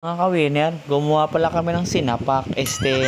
Mga ka-winner, gumawa pala kami ng sinapak,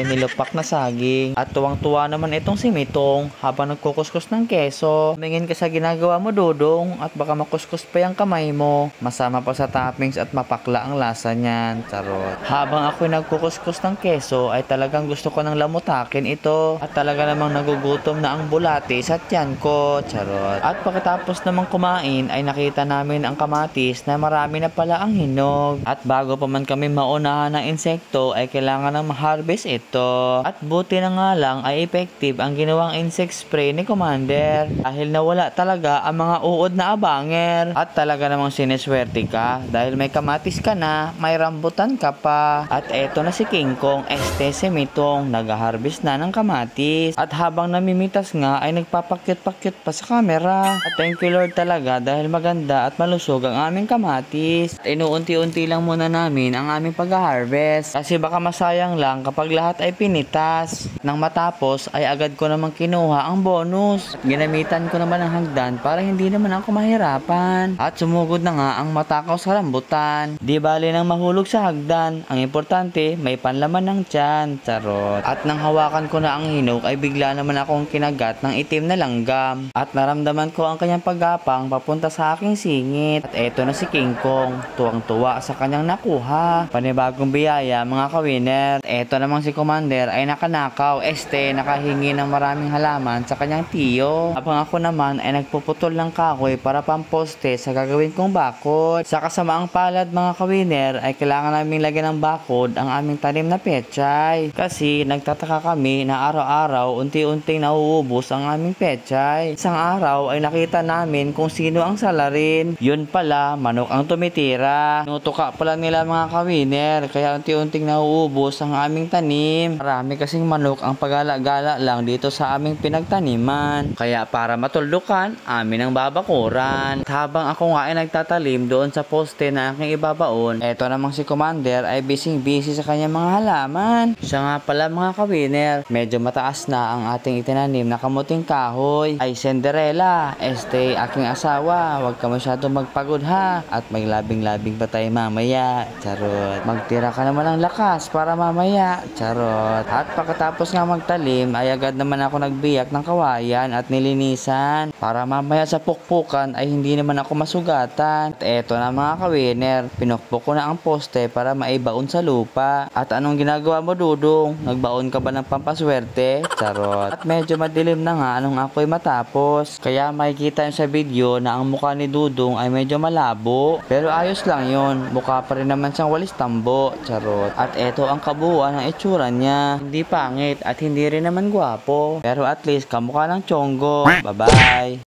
nilupak na saging. At tuwang-tuwa naman itong si Mitong habang nagkukuskus ng keso. Tumingin ka sa ginagawa mo, Dudong, at baka makuskus pa yung kamay mo. Masama pa sa toppings at mapakla ang lasa niyan. Charot. Habang ako'y nagkukuskus ng keso, ay talagang gusto ko ng lamutakin ito. At talaga namang nagugutom na ang bulati sa tiyan ko. Charot. At pagkatapos namang kumain, ay nakita namin ang kamatis na marami na pala ang hinog. At bago pa man kami maunahan ng insekto ay kailangan na ma-harvest ito. At buti na nga lang ay effective ang ginawang insect spray ni Commander dahil nawala talaga ang mga uod na abanger. At talaga namang sineswerte ka dahil may kamatis ka na, may rambutan ka pa. At eto na si King Kong, si Mitong, nag-harvest na ng kamatis. At habang namimitas nga ay nagpapakyut-pakyut pa sa camera. At thank you Lord talaga dahil maganda at malusog ang aming kamatis. At inuunti-unti lang muna namin ang aming pag-harvest kasi baka masayang lang kapag lahat ay pinitas. Nang matapos ay agad ko naman kinuha ang bonus. At ginamitan ko naman ang hagdan para hindi naman ako mahirapan. At sumugod na nga ang matakaw sa rambutan. Di bali nang mahulog sa hagdan. Ang importante may panlaman ng tiyan. Charot. At nang hawakan ko na ang hinog ay bigla naman akong kinagat ng itim na langgam. At naramdaman ko ang kanyang paggapang papunta sa aking singit. At eto na si King Kong. Tuwang-tuwa sa kanyang nakuha. Panibagong biyaya mga ka-winner. Eto namang si Commander ay nakanakaw, nakahingi ng maraming halaman sa kanyang tiyo. Habang ako naman ay nagpuputol ng kahoy para pamposte sa gagawin kong bakod. Sa kasamaang palad mga ka-winner ay kailangan namin lagyan ng bakod ang aming tanim na pechay. Kasi nagtataka kami na araw-araw unti-unting nauubos ang aming pechay. Isang araw ay nakita namin kung sino ang salarin. Yun pala, manok ang tumitira. Nutuka pala nila mga ka-winner, kaya unti-unting nauubos ang aming tanim. Marami kasing manok ang pagala-gala lang dito sa aming pinagtaniman. Kaya para matuldukan, amin ang babakuran. At habang ako nga ay nagtatalim doon sa poste na aking ibabaon, eto namang si Commander ay busy sa kanyang mga halaman. Siya nga pala mga ka-winner, medyo mataas na ang ating itinanim na kamuting kahoy. Ay Cinderella, aking asawa, huwag ka masyadong magpagod ha. At may labing-labing pa tayo mamaya. Charot. Magtira ka naman ng lakas para mamaya. Charot. At pagkatapos nga magtalim ay agad naman ako nagbiyak ng kawayan at nilinisan para mamaya sa pukpukan ay hindi naman ako masugatan. At eto na mga ka-winner, pinukpok ko na ang poste para maibaon sa lupa. At anong ginagawa mo, Dudong? Nagbaon ka ba ng pampaswerte? Charot. At medyo madilim na nga anong ako'y matapos. Kaya makikita sa video na ang mukha ni Dudong ay medyo malabo. Pero ayos lang yon, mukha pa rin naman siyang walis tambo. Charot. At eto ang kabuuan ng itsura niya. Hindi pangit at hindi rin naman gwapo. Pero at least kamukha ng chonggo. Bye-bye!